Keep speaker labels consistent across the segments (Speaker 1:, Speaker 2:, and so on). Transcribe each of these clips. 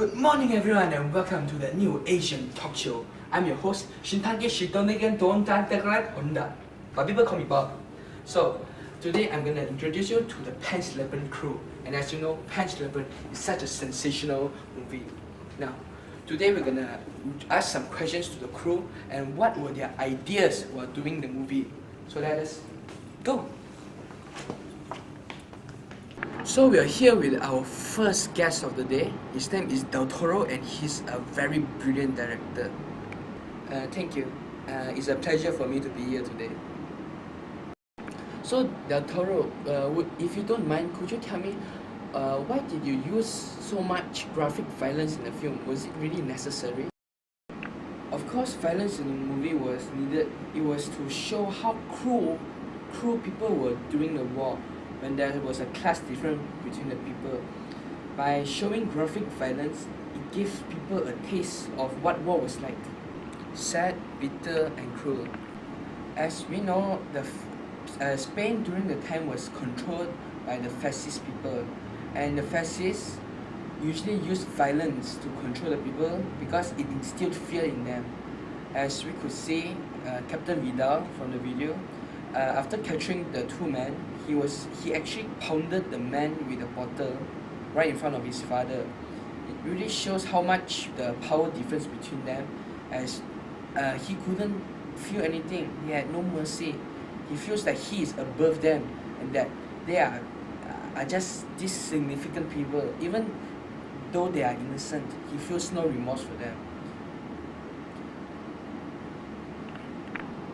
Speaker 1: Good morning everyone and welcome to the new Asian talk show. I'm your host, Shintanke Shitonegan Dontan Tegrat Honda. But people call me Bob. So, today I'm gonna introduce you to the Pan's Labyrinth crew. And as you know, Pan's Labyrinth is such a sensational movie. Now, today we're gonna ask some questions to the crew and what were their ideas while doing the movie. So let us go. So we are here with our first guest of the day. His name is Del Toro and he's a very brilliant director. Thank you. It's a pleasure for me to be here today. So Del Toro, if you don't mind, could you tell me why did you use so much graphic violence in the film? Was it really necessary? Of course, violence in the movie was needed. It was to show how cruel people were during the war, when there was a class difference between the people. By showing graphic violence, it gives people a taste of what war was like. Sad, bitter, and cruel. As we know, Spain during the time was controlled by the fascist people, and the fascists usually used violence to control the people because it instilled fear in them. As we could see, Captain Vidal from the video, after capturing the two men, he actually pounded the man with a bottle right in front of his father. It really shows how much the power difference between them, as he couldn't feel anything. He had no mercy. He feels that he is above them and that they are just insignificant people. Even though they are innocent, he feels no remorse for them.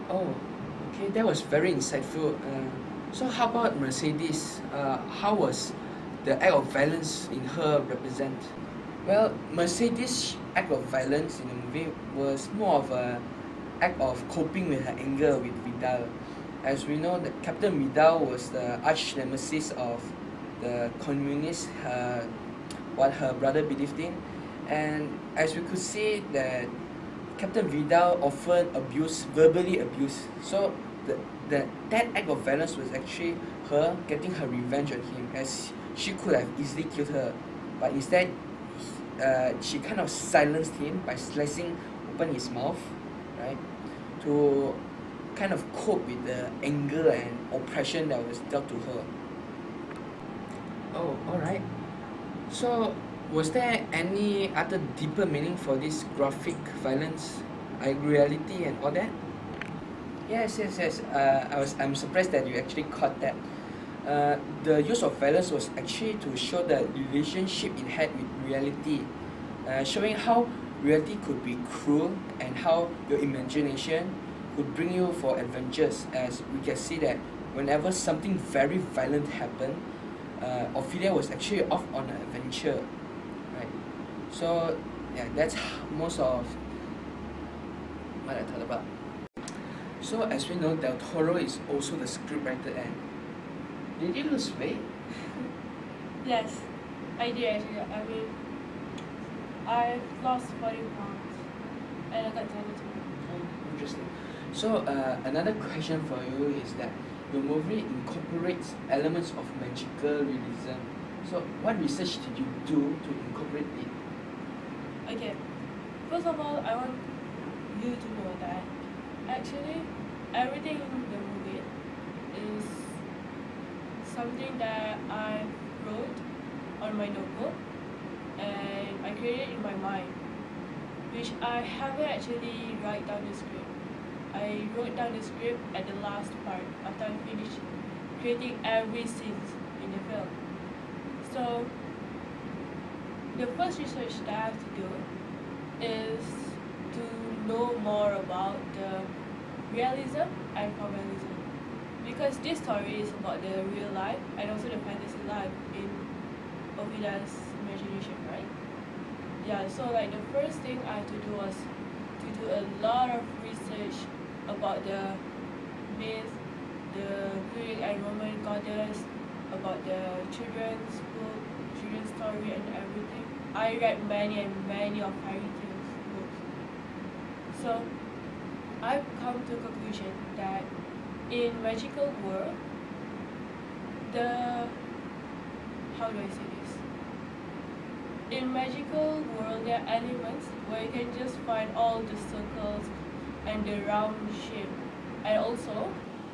Speaker 1: Oh, okay, that was very insightful. So how about Mercedes? How was the act of violence in her represent? Well, Mercedes' act of violence in the movie was more of an act of coping with her anger with Vidal. As we know, that Captain Vidal was the arch nemesis of the communists, what her brother believed in. And as we could see that Captain Vidal often verbally abused. So that act of violence was actually her getting her revenge on him, as she could have easily killed her, but instead she kind of silenced him by slicing open his mouth, right, to kind of cope with the anger and oppression that was dealt to her. Oh, alright. So was there any other deeper meaning for this graphic violence, reality and all that? Yes. I'm surprised that you actually caught that. The use of violence was actually to show the relationship it had with reality, showing how reality could be cruel and how your imagination could bring you for adventures. As we can see that whenever something very violent happened, Ophelia was actually off on an adventure, right? So yeah, that's most of what I thought about. So as we know, Del Toro is also the scriptwriter, and did you lose weight?
Speaker 2: Yes, I did actually. I mean, I've lost 40 pounds and I got diabetes.
Speaker 1: Oh, interesting. So another question for you is that the movie incorporates elements of magical realism. So what research did you do to incorporate it?
Speaker 2: Okay, first of all, I want you to know that actually everything in the movie is something that I wrote on my notebook and I created in my mind, which I haven't actually write down the script. I wrote down the script at the last part after I finished creating every scene in the film. So the first research that I have to do is to know more about the realism and formalism, because this story is about the real life and also the fantasy life in Ovida's imagination, right? Yeah, so like the first thing I had to do was to do a lot of research about the myth, the Greek and Roman goddess, about the children's book, children's story and everything. I read many and many of fairy tales books. So I've come to the conclusion that in magical world, how do I say this? in magical world there are elements where you can just find all the circles and the round shape, and also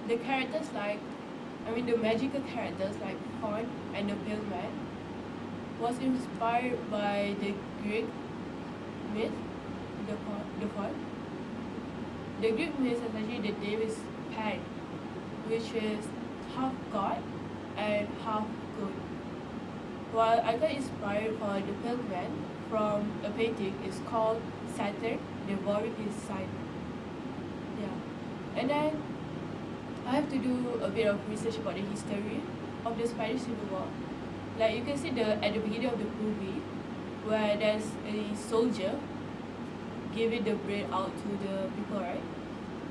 Speaker 2: the characters the magical characters like Fawn and the Pale Man was inspired by the Greek myth, the Fawn. The Greek myth is actually the Davis Pan, which is half god and half good. While I got inspired for the Pale Man from a painting is called Saturn devouring his son. Yeah. And then I have to do a bit of research about the history of the Spanish Civil War. Like you can see at the beginning of the movie where there's a soldier giving the bread out to the people, right?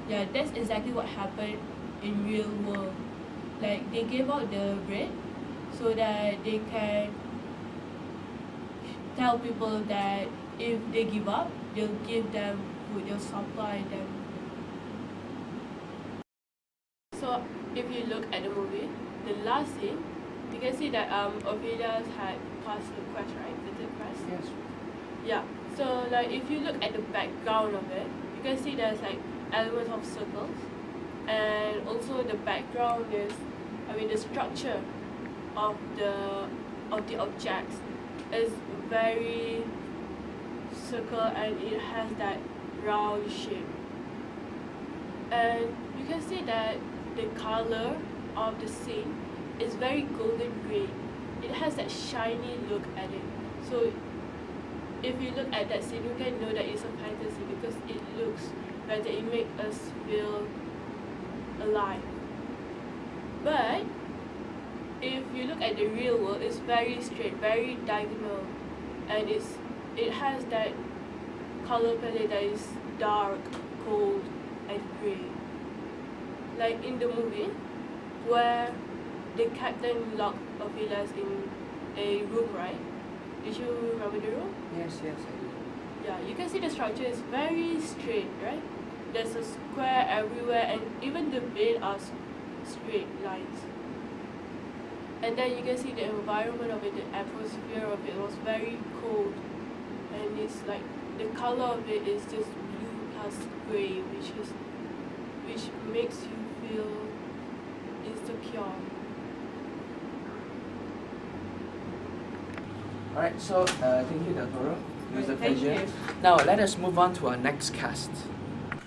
Speaker 2: Yeah, that's exactly what happened in real world. Like they gave out the bread so that they can tell people that if they give up, they'll give them food, they'll supply them. So if you look at the movie, the last scene, you can see that Ophelia's had passed the quest, right? The third quest?
Speaker 1: Yes.
Speaker 2: Yeah. So like if you look at the background of it, you can see there's like elements of circles, and also the background is, the structure of the objects is very circle and it has that round shape. And you can see that the color of the scene is very golden gray. It has that shiny look at it. So if you look at that scene, you can know that it's a fantasy because it looks like it makes us feel alive. But if you look at the real world, it's very straight, very diagonal, and it has that color palette that is dark, cold, and grey. Like in the movie, where the captain locked Ophelia in a room, right? Did you remember the room?
Speaker 1: Yes, I do.
Speaker 2: Yeah, you can see the structure is very straight, right? There's a square everywhere, and even the bed are straight lines. And then you can see the environment of it, the atmosphere of it was very cold, and it's like the color of it is just blue plus grey, which makes you feel insecure.
Speaker 1: Alright, so thank you, Dr. It was a
Speaker 2: Thank
Speaker 1: pleasure.
Speaker 2: you.
Speaker 1: Now let us move on to our next cast.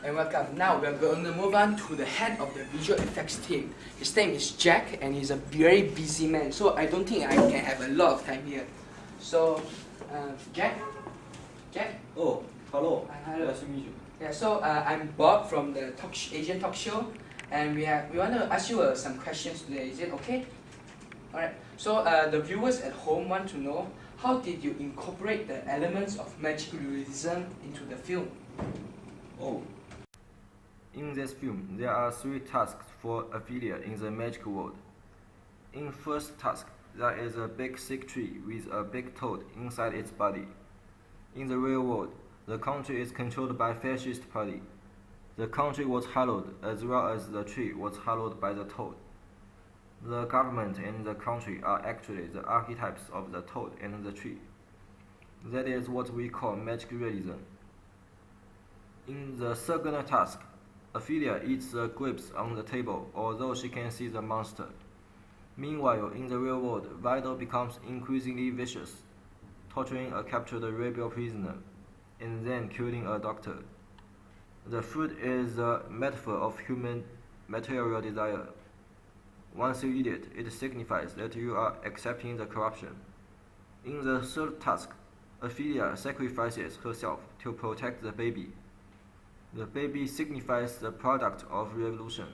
Speaker 1: And welcome. Now we're going to move on to the head of the visual effects team. His name is Jack, and he's a very busy man. So I don't think I can have a lot of time here. So, Jack.
Speaker 3: Oh, hello.
Speaker 1: Hello.
Speaker 3: Nice to meet you.
Speaker 1: Yeah. So I'm Bob from the Asian Talk Show, and we want to ask you some questions today. Is it okay? All right. So the viewers at home want to know, how did you incorporate the elements of magical realism into the film?
Speaker 3: Oh. In this film, there are 3 tasks for Ophelia in the magical world. In first task, there is a big sick tree with a big toad inside its body. In the real world, the country is controlled by fascist party. The country was hallowed as well as the tree was hallowed by the toad. The government and the country are actually the archetypes of the toad and the tree. That is what we call magical realism. In the second task, Ophelia eats the grapes on the table, although she can see the monster. Meanwhile, in the real world, Vital becomes increasingly vicious, torturing a captured rebel prisoner, and then killing a doctor. The fruit is a metaphor of human material desire. Once you eat it, it signifies that you are accepting the corruption. In the third task, Ophelia sacrifices herself to protect the baby. The baby signifies the product of revolution.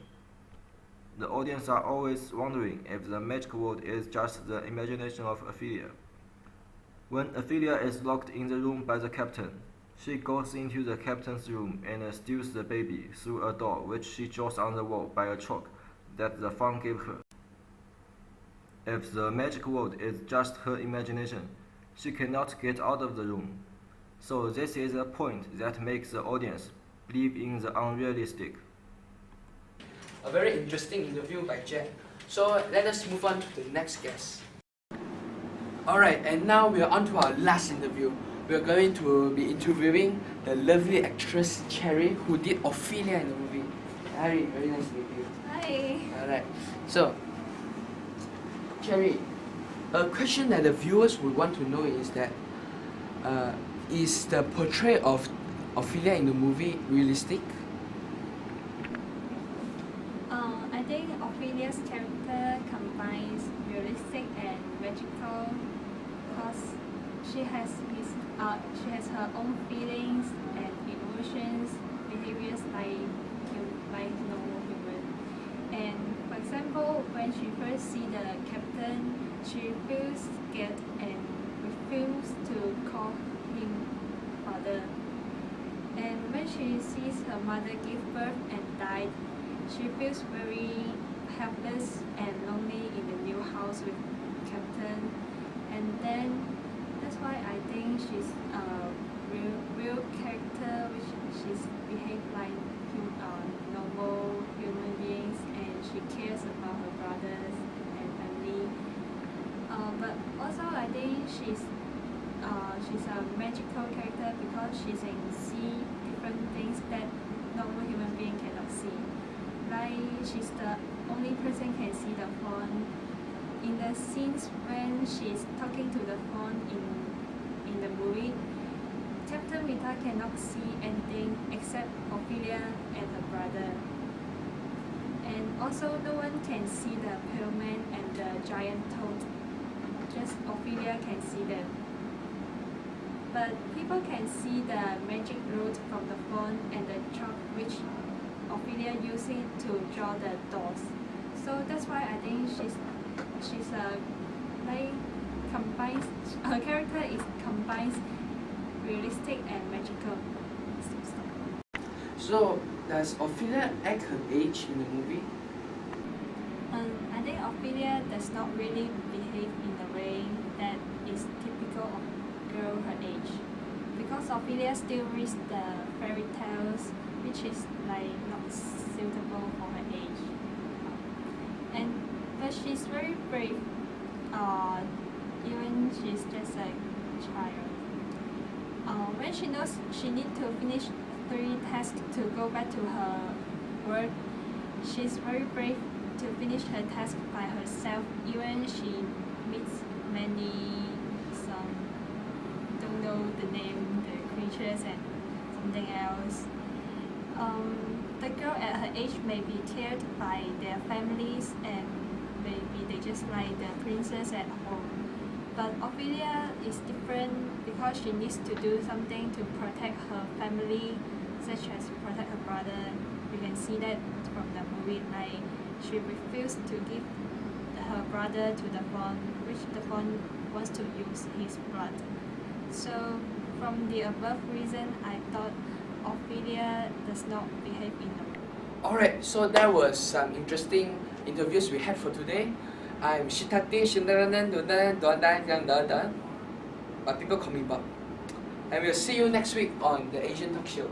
Speaker 3: The audience are always wondering if the magic world is just the imagination of Ophelia. When Ophelia is locked in the room by the captain, she goes into the captain's room and steals the baby through a door which she draws on the wall by a chalk that the faun gave her. If the magic world is just her imagination, she cannot get out of the room. So this is a point that makes the audience believe in the unrealistic.
Speaker 1: A very interesting interview by Jack. So let us move on to the next guest. Alright, and now we are on to our last interview. We are going to be interviewing the lovely actress Cherry, who did Ophelia in the movie. Cherry, very nice to meet you.
Speaker 4: Hi.
Speaker 1: Alright, so Cherry, a question that the viewers would want to know is that is the portrayal of Ophelia in the movie realistic?
Speaker 4: I think Ophelia's character combines realistic and magical because she has her own feelings and emotions, behaviors like normal human. And for example, when she first see the captain, she feels scared and refused to call him father. And when she sees her mother give birth and died, she feels very helpless and lonely in the new house with Captain. And then that's why I think she's a real character, which she's behaved like normal human beings, and she cares about her brothers and family. But also I think she's a magical character because she can see different things that normal human being cannot see. Like she's the only person can see the phone. In the scenes when she's talking to the phone in the movie, Captain Rita cannot see anything except Ophelia and her brother. And also no one can see the pale man and the giant toad. Just Ophelia can see them. But people can see the magic root from the phone and the chalk which Ophelia using to draw the doors. So that's why I think she's combines, her character is combines realistic and magical.
Speaker 1: So does Ophelia act her age in the movie?
Speaker 4: I think Ophelia does not really behave in a way that is typical of girl her age, because Ophelia still reads the fairy tales, which is like not suitable for her age. But she's very brave. Even she's just a child. When she knows she needs to finish 3 tasks to go back to her work, she's very brave to finish her task by herself. Even she meets many don't know the name, the creatures and something else. The girl at her age may be cared by their families and maybe they just like the princess at home. But Ophelia is different because she needs to do something to protect her family, such as protect her brother. You can see that from the movie, like she refused to give her brother to the fawn, which the fawn wants to use his blood. So from the above reason, I thought Ophelia does not behave in the movie.
Speaker 1: Alright, so that was some interesting interviews we had for today. I'm Shitati Shindaranan, but people call me Bob. And we'll see you next week on the Asian Talk Show.